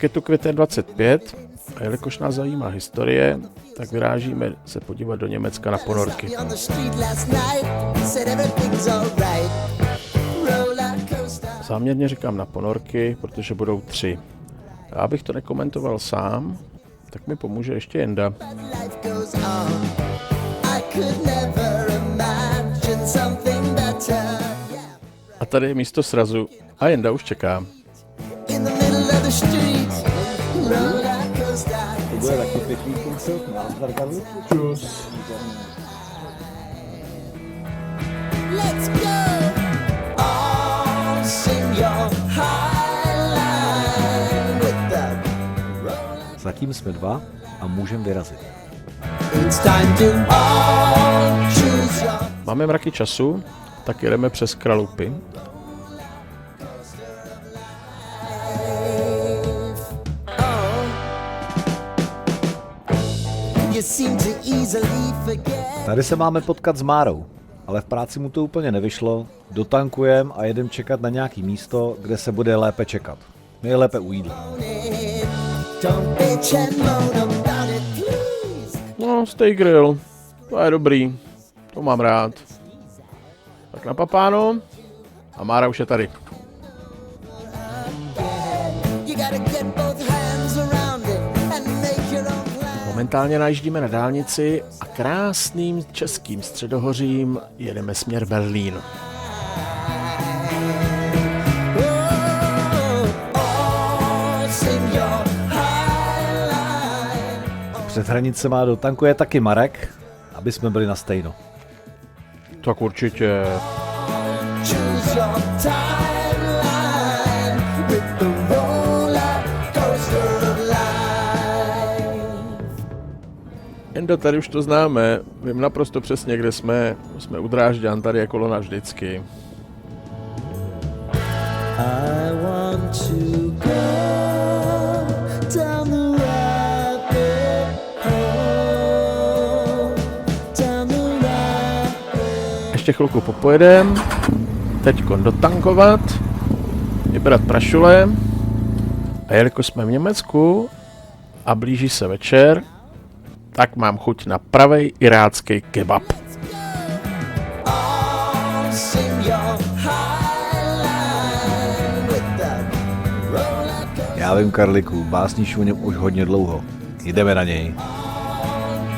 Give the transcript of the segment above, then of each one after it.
Pak je tu květen 25 a jelikož nás zajímá historie, tak vyrážíme se podívat do Německa na ponorky. Záměrně říkám na ponorky, protože budou 3. A abych to nekomentoval sám, tak mi pomůže ještě Jenda. A tady je místo srazu a Jenda už čeká. To bude taky pěkný koncert, nazdar Karlu. Čus. Let's go. All sing your highline with the Zatím jsme 2 a můžeme vyrazit. It's time to all choose your Máme mraky času, tak jedeme přes Kralupy. You seem to easily forget. Tady se máme potkat s Márou, ale v práci mu to úplně nevyšlo. Dotankujeme a jedem čekat na nějaký místo, kde se bude lépe čekat. Nejlépe u jídla. Don't bitch and moan about it, please. No, steak grill, to je dobrý, to mám rád. Tak na papáno a Mára už je tady. You gotta get both hands around it and make your own plan. Momentálně najíždíme na dálnici a krásným českým středohořím jedeme směr Berlín. Sing your highline. Před hranicema dotankuje taky Marek, aby jsme byli na stejno. Tak určitě. Choose your timeline with the roller coaster of life. Jendo, tady už to známe, vím naprosto přesně, kde jsme. Jsme u Drážďan, tady je kolona vždycky. I want to go down the rabbit hole, down the rabbit. Ještě chvilku popojedem, teďkon dotankovat, vybrat prašule a jelikož jsme v Německu a blíží se večer, tak mám chuť na pravej irácký kebab. All sing your highline with the roller coaster. Já vím, Karliku, básníš o něm už hodně dlouho. Jdeme na něj.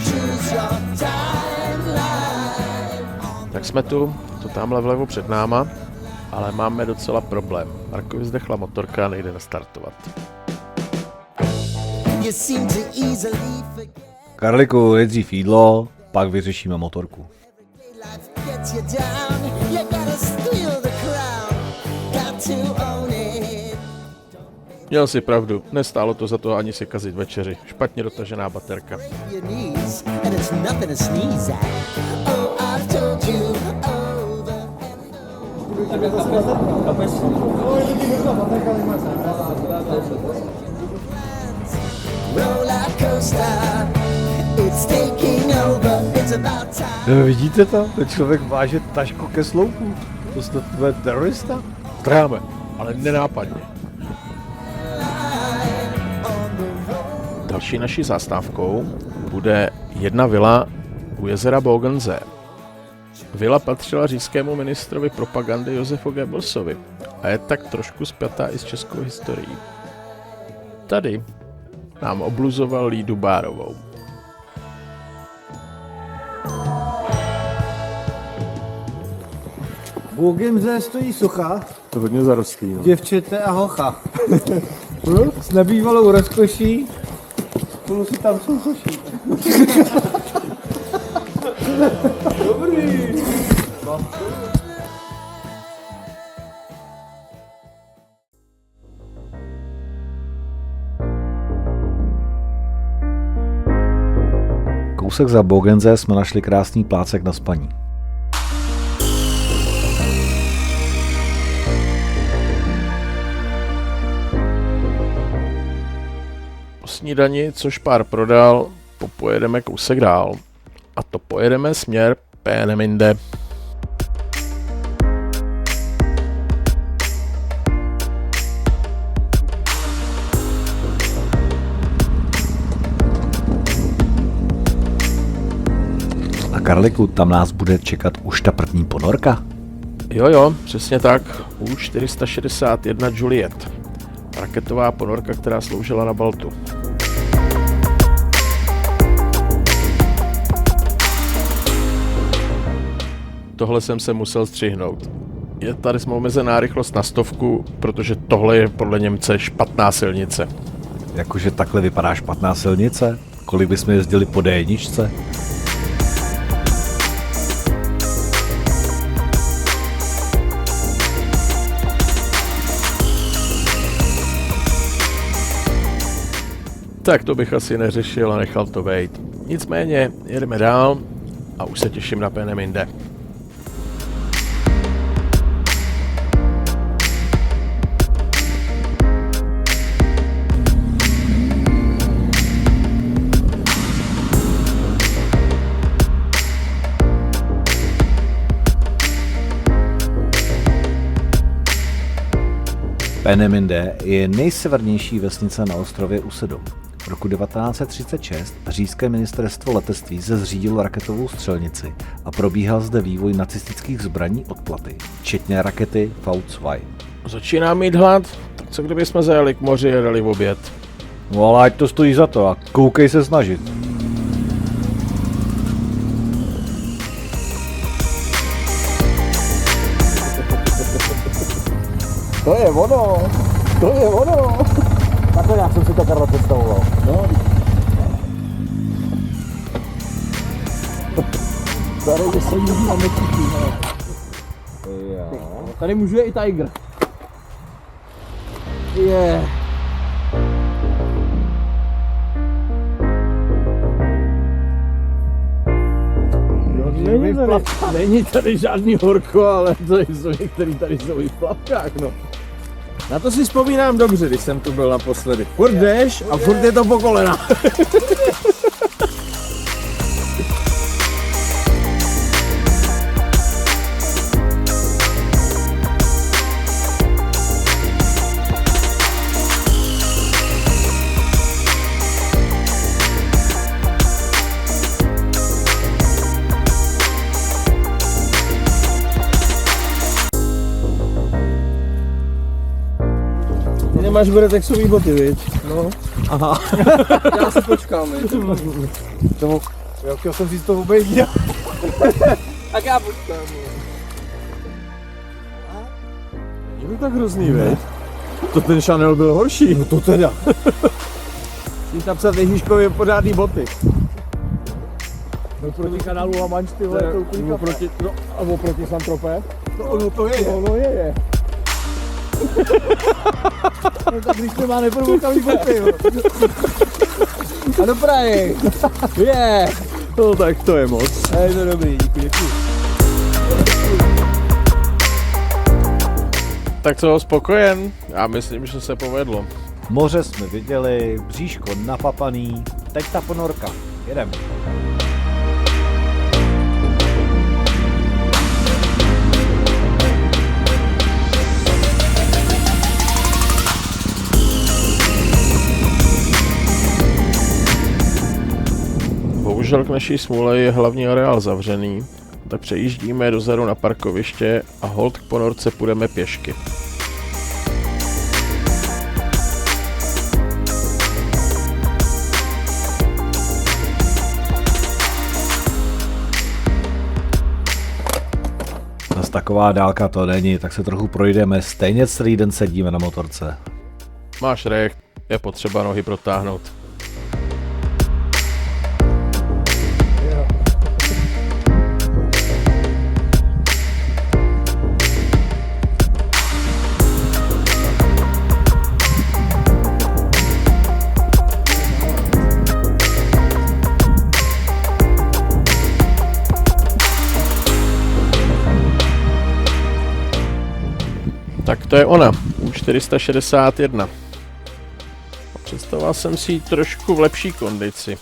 Choose your timeline. Tak jsme tu, to tamhle vlevo před náma, ale máme docela problém. Markovi zdechla motorka a nejde nastartovat. You seem to easily forget. Karliku, nejdřív jídlo, pak vyřešíme motorku. Life gets you down. You gotta steal the crown. Got to own it. Měl si pravdu, nestálo to za to ani si kazit večeři. Špatně dotažená baterka. Your knees, and it's nothing to sneeze at. Oh, I've told you over. Roller coaster, it's taking over. It's about time. Vidíte to? Ten člověk váže tašku ke sloupu. To snad bude terorista? Tráme, ale nenápadně. Další naší zastávkou bude jedna vila u jezera Bogense. Vila patřila říšskému ministrovi propagandy Josefu Goebbelsovi a je tak trošku spjatá i s českou historií. Tady nám obluzoval Lídu Bárovou. Bogense stojí socha, To hodně zarostlý, no. děvčete a hocha. S nebývalou rozkoší, spolu si tam soukoší. Dobrý. Kousek za Bogense jsme našli krásný plácek na spaní. Po snídani, což pár prodal, popojedeme kousek dál. A to pojedeme směr Peenemünde. Karliku, tam nás bude čekat už ta první ponorka? Jo, přesně tak. U-461 Juliet. Raketová ponorka, která sloužila na Baltu. Tohle jsem se musel střihnout. Je tady omezená rychlost na 100, protože tohle je podle Němce špatná silnice. Jakože takhle vypadá špatná silnice? Kolik bychom jezdili po D1? Tak to bych asi neřešil a nechal to vejít. Nicméně, jedeme dál a už se těším na Peenemünde. Peenemünde je nejsevernější vesnice na ostrově U7. V roku 1936 říšské ministerstvo letectví se zřídilo raketovou střelnici a probíhal zde vývoj nacistických zbraní odplaty, včetně rakety V2. Začínám mít hlad, tak co kdybychom zajeli k moři a dali v oběd? No ale ať to stojí za to a koukej se snažit. To je ono! To je ono! Takhle já jsem si to Karla představoval. No. Tady se jí na mečíky, jo. Tady může i Tiger. Je. Není tady žádný horko, ale to jsou některý tady jsou i v plavkách, no. Na to si vzpomínám dobře, když jsem tu byl naposledy. Furt jdeš a furt je to po kolena. Nemáš Gore-Texový boty, viď? No. Aha. Já si počkám, viď? Tomu, já chtěl jsem si to obejít. Tak já počkám. Není to tak hrozný, viď? To ten Chanel byl horší. No to teda. Musíš napsat Ježíškově pořádný boty. No proti kanálu La Manche, ty vole, to úplně proti, no, a oproti Saint-Tropez? No ono to je. Ono je. No tak když nemá nepromokavý boty, jo. A do Prahy. Je. No tak to je moc. Je to dobrý, děkuji. Tak co, spokojen? Já myslím, že se povedlo. Moře jsme viděli, bříško napapaný, teď ta ponorka. Jedem. Bohužel k naší smůle je hlavní areál zavřený, tak přejíždíme dozadu na parkoviště a holt k ponorce půjdeme pěšky. Zas taková dálka to není, tak se trochu projdeme, stejně celý den sedíme na motorce. Máš recht, je potřeba nohy protáhnout. Tak to je ona, U-461. Představoval jsem si ji trošku v lepší kondici.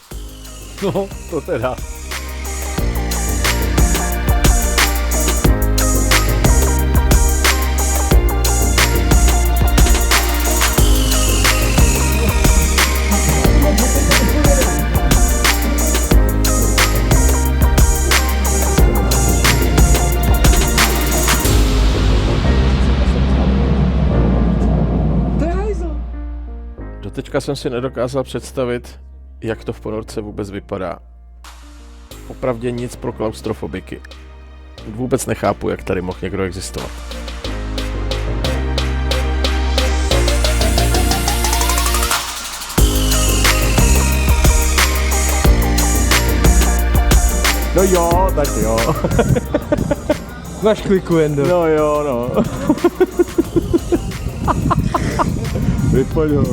No, to teda. dneška jsem si nedokázal představit, jak to v ponorce vůbec vypadá. Opravdu nic pro klaustrofobiky. Vůbec nechápu, jak tady mohl někdo existovat. No jo, tak jo. Máš kliku, Endo. No jo, no. Vypadlo.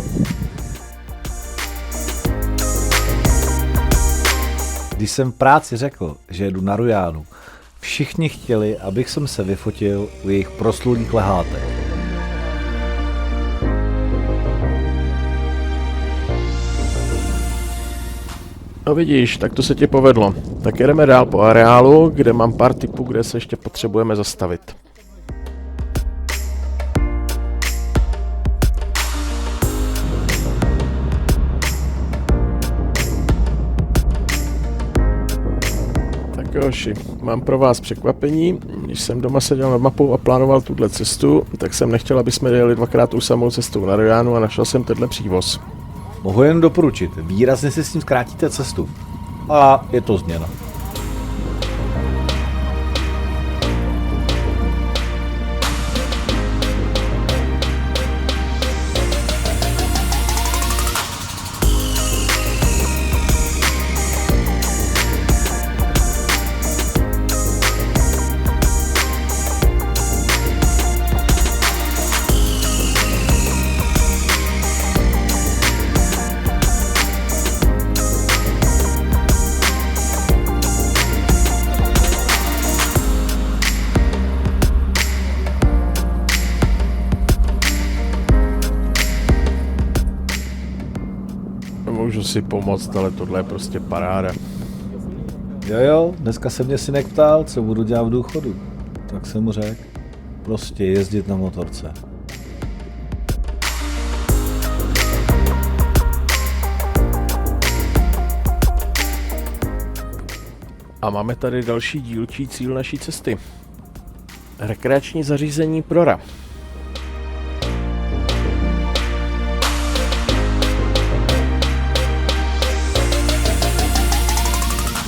Když jsem v práci řekl, že jedu na Rujánu, všichni chtěli, abych jsem se vyfotil u jejich proslulých lehátek. No vidíš, tak to se ti povedlo. Tak jedeme dál po areálu, kde mám pár tipů, kde se ještě potřebujeme zastavit. Tak Joši, mám pro vás překvapení. Když jsem doma seděl nad mapou a plánoval tuhle cestu, tak jsem nechtěl, aby jsme jeli dvakrát tou samou cestou na Rujánu a našel jsem tenhle přívoz. Mohu jen doporučit, výrazně si s tím zkrátíte cestu. A je to změna. Můžu si pomoct, ale tohle je prostě paráda. Jo, dneska se mě synek ptal, co budu dělat v důchodu. Tak jsem mu řekl, prostě jezdit na motorce. A máme tady další dílčí cíl naší cesty. Rekreační zařízení Prora.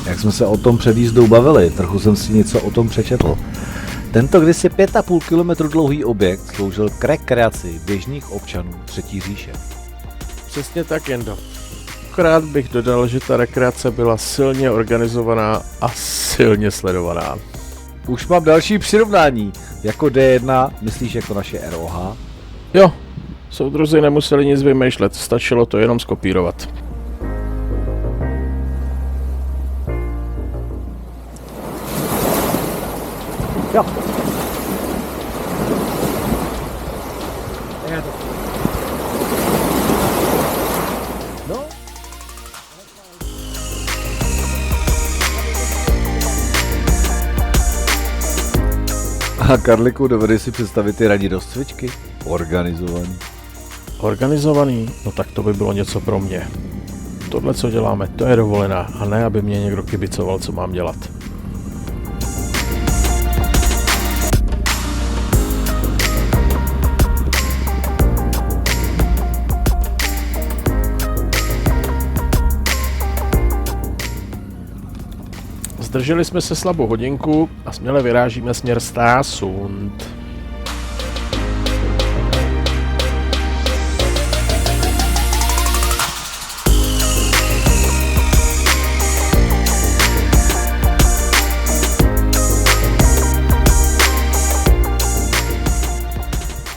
Jak jsme se o tom před jízdou bavili, trochu jsem si něco o tom přečetl. Tento kdysi 5,5 km dlouhý objekt sloužil k rekreaci běžných občanů Třetí říše. Přesně tak, Jendo. Akorát bych dodal, že ta rekreace byla silně organizovaná a silně sledovaná. Už mám další přirovnání. Jako D1, myslíš jako naše ROH? Jo, soudruzi nemuseli nic vymýšlet, stačilo to jenom skopírovat. Jo. No. A Karliku, dovedeš si představit ty ranní rozcvičky? Organizovaný. Organizovaný? No tak to by bylo něco pro mě. Tohle, co děláme, to je dovolená, a ne, aby mě někdo kibicoval, co mám dělat. Zdrželi jsme se slabou hodinku a směle vyrážíme směr Stralsund.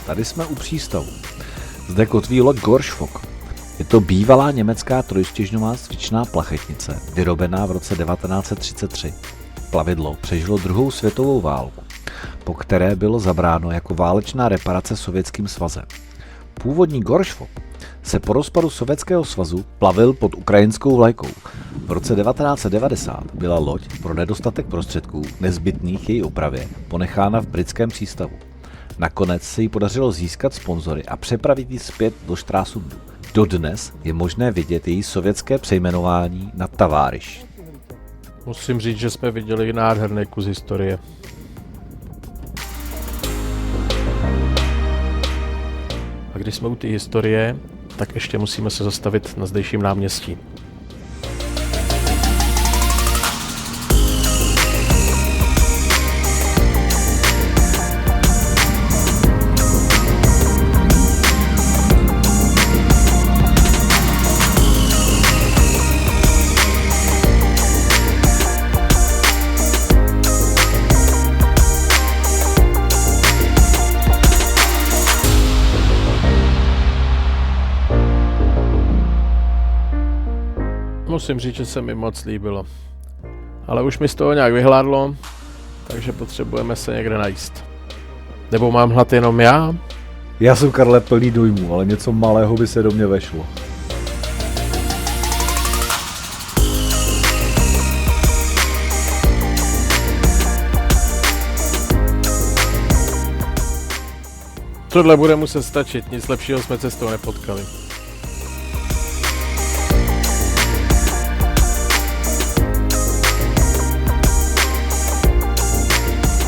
Tady jsme u přístavu. Zde kotví loď Gorschfock. Je to bývalá německá trojstěžňová cvičná plachetnice, vyrobená v roce 1933. Plavidlo přežilo druhou světovou válku, po které bylo zabráno jako válečná reparace Sovětským svazem. Původní Gorschfock se po rozpadu Sovětského svazu plavil pod ukrajinskou vlajkou. V roce 1990 byla loď pro nedostatek prostředků nezbytných její opravě ponechána v britském přístavu. Nakonec se jí podařilo získat sponzory a přepravit ji zpět do Stralsundu. Dodnes je možné vidět její sovětské přejmenování na Taváriš. Musím říct, že jsme viděli nádherný kus historie. A když jsme u té historie, tak ještě musíme se zastavit na zdejším náměstí. Musím říct, že se mi moc líbilo. Ale už mi z toho nějak vyhládlo, takže potřebujeme se někde najíst. Nebo mám hlad jenom já? Já jsem, Karle, plný dojmů, ale něco malého by se do mě vešlo. Tohle bude muset stačit, nic lepšího jsme cestou nepotkali.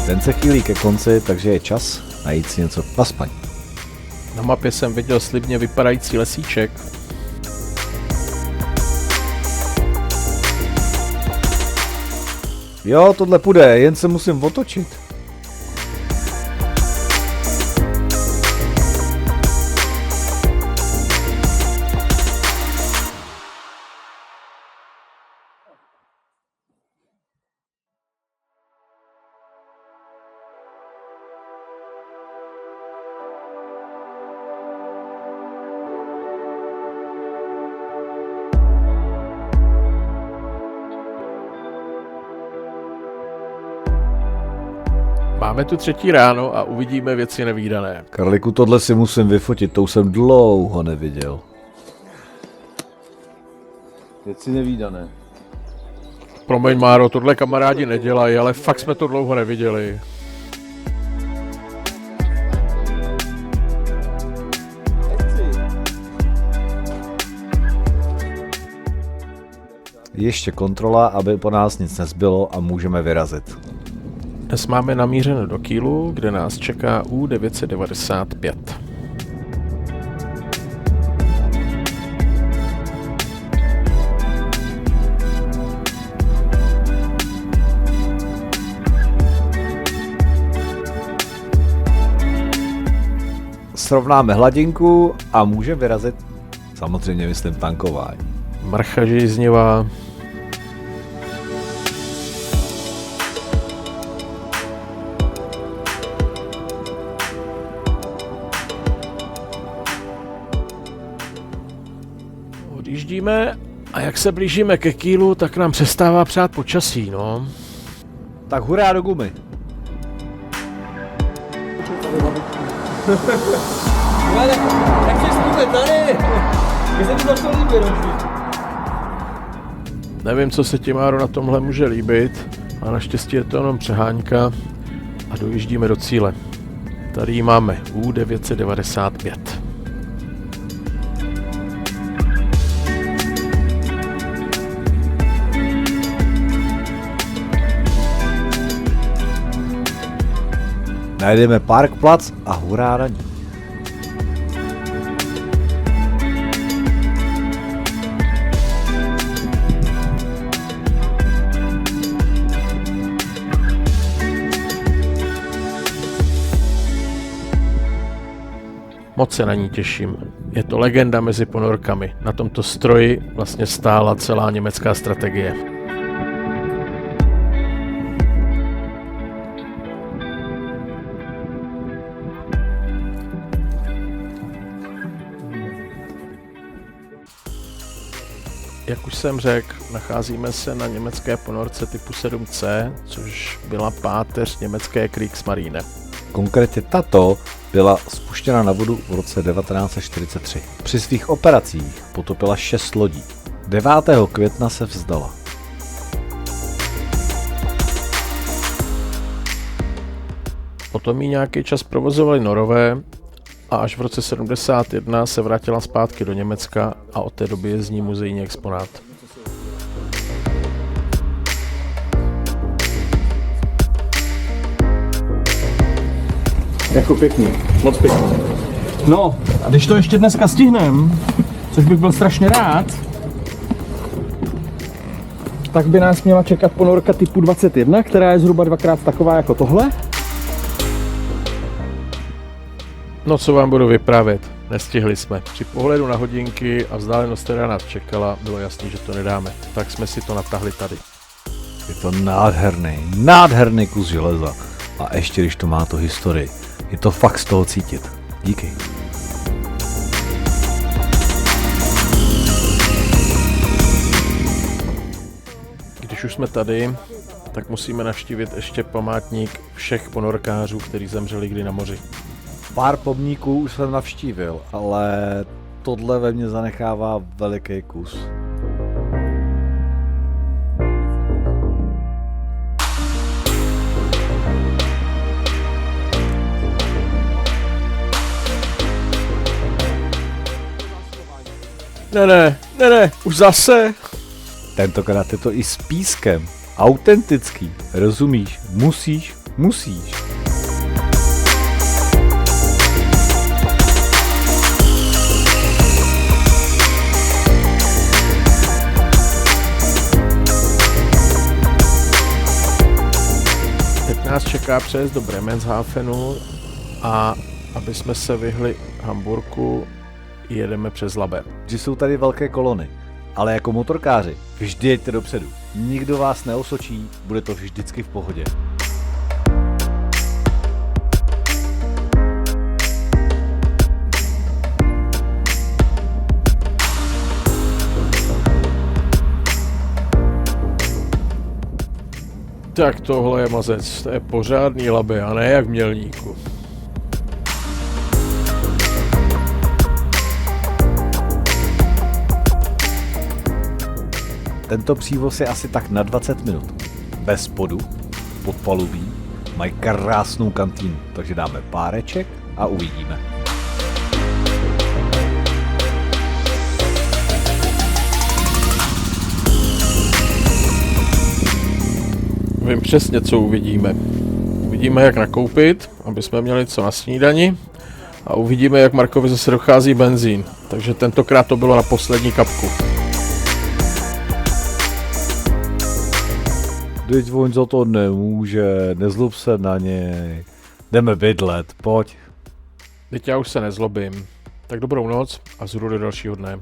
Den se chýlí ke konci, takže je čas najít si něco na spaní. Na mapě jsem viděl slibně vypadající lesíček. Jo, tohle půjde, jen se musím otočit. Máme tu 3. ráno a uvidíme věci nevídané. Karliku, tohle si musím vyfotit, to už jsem dlouho neviděl. Věci nevídané. Promiň, Máro, tohle kamarádi nedělají, ale fakt jsme to dlouho neviděli. Ještě kontrola, aby po nás nic nezbylo a můžeme vyrazit. Dnes máme namířeno do Kielu, kde nás čeká U995. Srovnáme hladinku a můžeme vyrazit. Samozřejmě myslím tankování. Marcha žíznivá. Odjíždíme a jak se blížíme ke Kielu, tak nám přestává přát počasí, no. Tak hurá do gumy. Jak jsi spíte tady? Mně se to začalo líbit, Nevím, co se ti, Máro, na tomhle může líbit, a naštěstí je to jenom přehánka a dojíždíme do cíle. Tady ji máme, U995. Najdeme parkplac a hurá na ní. Moc se na ní těším. Je to legenda mezi ponorkami. Na tomto stroji vlastně stála celá německá strategie. Jak už jsem řekl, nacházíme se na německé ponorce typu 7C, což byla páteř německé Kriegsmarine. Konkrétně tato byla spuštěna na vodu v roce 1943. Při svých operacích potopila 6 lodí. 9. května se vzdala. Potom ji nějaký čas provozovali Norové a až v roce 71 se vrátila zpátky do Německa a od té doby je z ní muzejní exponát. Jako pěkný, moc pěkný. No, a když to ještě dneska stihnem, což bych byl strašně rád, tak by nás měla čekat ponorka typu 21, která je zhruba dvakrát taková jako tohle. No co vám budu vyprávět, nestihli jsme. Při pohledu na hodinky a vzdálenost, která nás čekala, bylo jasný, že to nedáme. Tak jsme si to natáhli tady. Je to nádherný kus železa. A ještě když to má tu historii, je to fakt z toho cítit. Díky. Když už jsme tady, tak musíme navštívit ještě památník všech ponorkářů, kteří zemřeli kdy na moři. Pár pomníků už jsem navštívil, ale tohle ve mně zanechává veliký kus. Ne, už zase. Tentokrát je to i s pískem. Autentický. Rozumíš? Musíš. 5 nás čeká přejezd do Bremenshafenu a aby jsme se vyhli Hamburku, jedeme přes Labe. Že jsou tady velké kolony, ale jako motorkáři vždy jeďte dopředu. Nikdo vás neosočí, bude to vždycky v pohodě. Tak tohle je mazec, to je pořádný Labe a ne jak v Mělníku. Tento přívoz je asi tak na 20 minut. Bez spodu, podpalubí, mají krásnou kantýnu, takže dáme páreček a uvidíme. Vím přesně, co uvidíme. Uvidíme, jak nakoupit, aby jsme měli co na snídani, a uvidíme, jak Markovi zase dochází benzín. Takže tentokrát to bylo na poslední kapku. Teď on za to nemůže, nezlob se na něj. Jdeme bydlet, pojď. Teď já už se nezlobím. Tak dobrou noc a zhru do dalšího dne.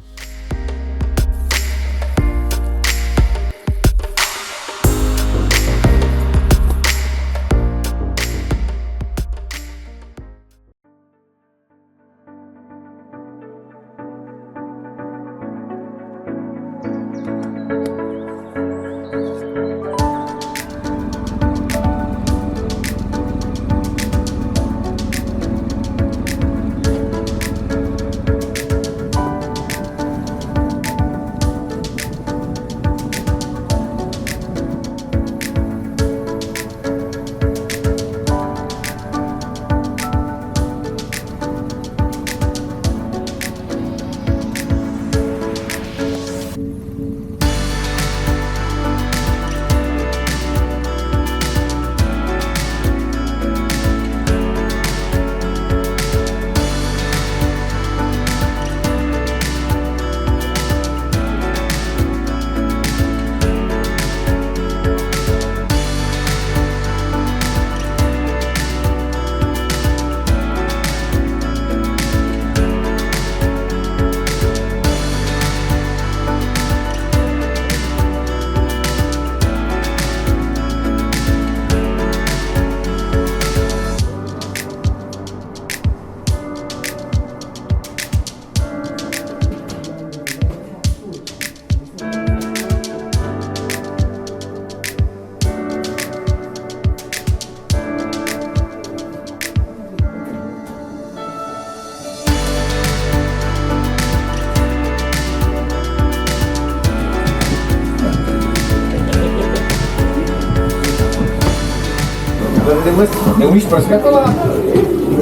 Neumíš proskakovat?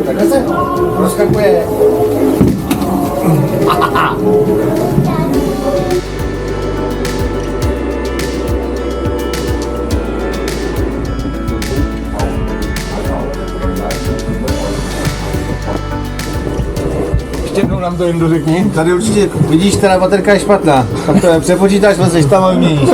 Takhle se proskakuje. Ještě jednou nám to jen dořekni. Tady určitě vidíš, která baterka je špatná. Tak to je, přepočítáš, vezeš tam a vyměníš.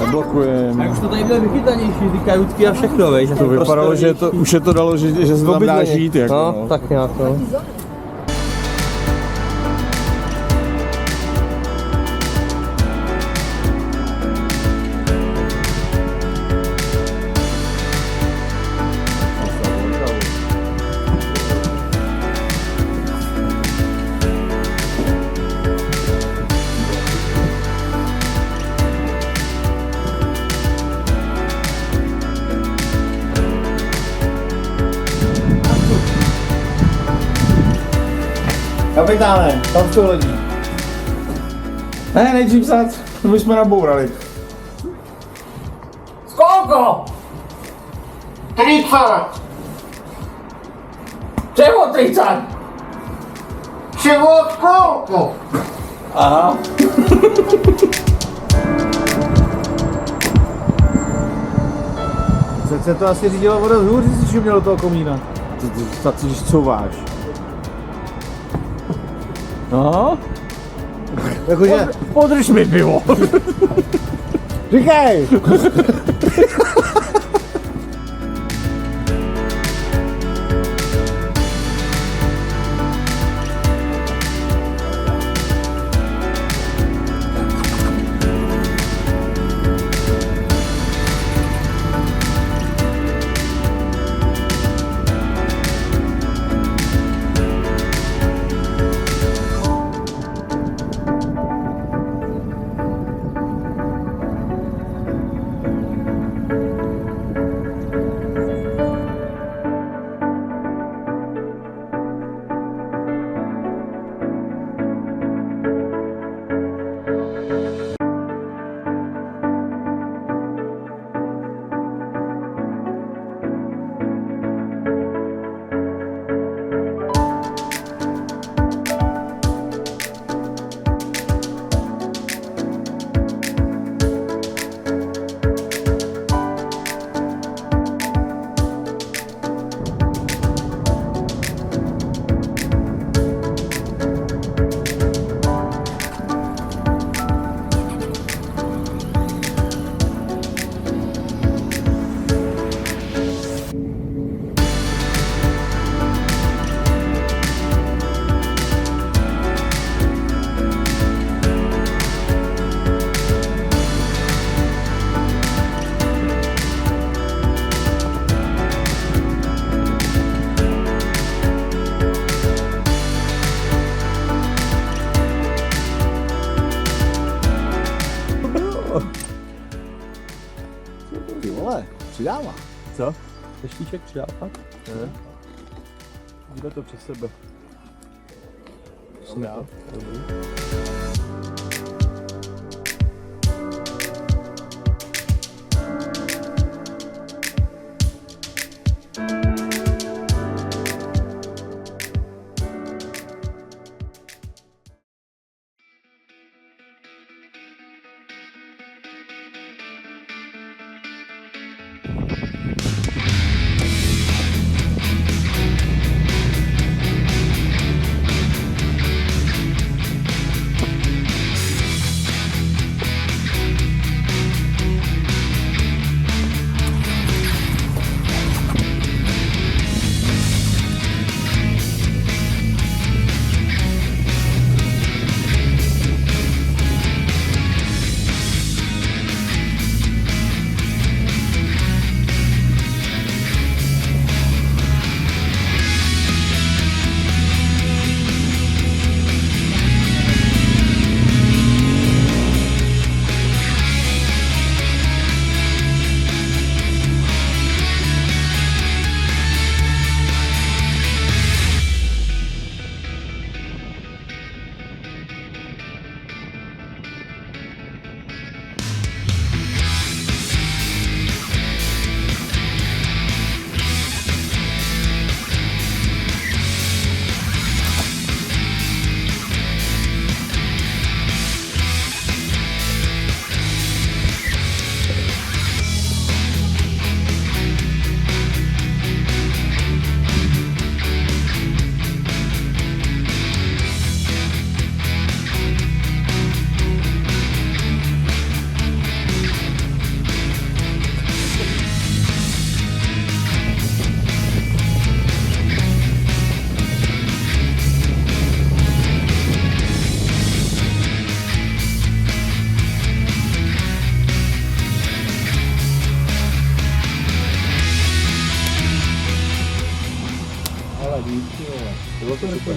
Neblokujeme. Už to tady bylo vychytanější, ty kajutky a všechno, veď. To vypadalo, že to, už je to dalo, že se tam dá žít. Jako, no, tak nějak, no. Kapitáne, tam jsou lidi. Ne, nejdřív vzad, to my jsme nabourali. Kolko? 30. Čeho 30? Čeho kolko? Aha. Se to asi řídilo voda z hůř, když jsi měl do toho komína. Ty tak si couváš. Aha. Jakože, Podrž mi pivo. říkej! Ty vole, přidává. Co? Peštíček přidá fakt? Ne. Jde to přes sebe. Dobrý. Bylo to super.